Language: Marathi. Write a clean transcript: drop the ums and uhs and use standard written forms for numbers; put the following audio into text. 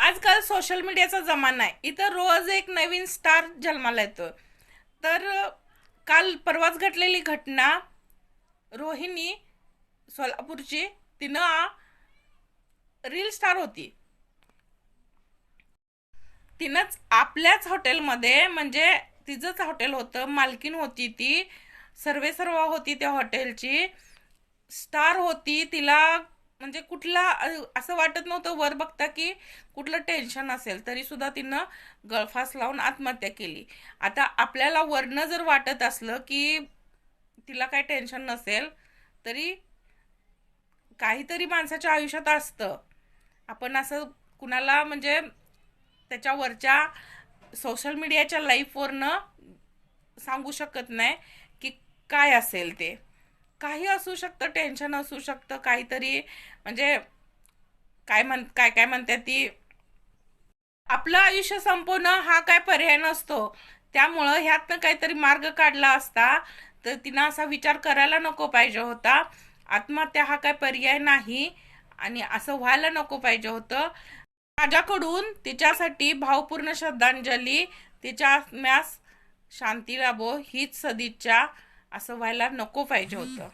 आजकाल सोशल मीडियाचा जमाना आहे. इथं रोज एक नवीन स्टार जन्माला येतो. तर काल परवाच घडलेली घटना, रोहिणी सोलापूरची, तिनं रील स्टार होती. तिनंच आपल्याच हॉटेलमध्ये, म्हणजे तिचंच हॉटेल होतं, मालकीन होती ती, सर्व होती त्या हॉटेलची, स्टार होती. तिला म्हणजे कुठला असं वाटत नव्हतं वर बघता की कुठलं टेन्शन असेल, तरी सुद्धा तिनं गळफास लावून आत्महत्या केली. आता आपल्याला वरनं जर वाटत असलं की तिला काही टेन्शन नसेल, तरी काहीतरी माणसाच्या आयुष्यात असतं. आपण असं कुणाला म्हणजे त्याच्यावरच्या सोशल मीडियाच्या लाईफवरनं सांगू शकत नाही की काय असेल ते. काही असू शकतं, टेन्शन असू शकतं, काहीतरी म्हणजे काय काय म्हणतात ती, आपलं आयुष्य संपवणं हा काय पर्याय नसतो. त्यामुळं ह्यातनं काहीतरी मार्ग काढला असता तर तिनं असा विचार करायला नको पाहिजे होता. आत्महत्या हा काय पर्याय नाही आणि असं व्हायला नको पाहिजे होतं. माझ्याकडून तिच्यासाठी भावपूर्ण श्रद्धांजली. तिच्या आत्म्यास शांती लाभो हीच सदिच्छा. असं व्हायला नको पाहिजे होतं.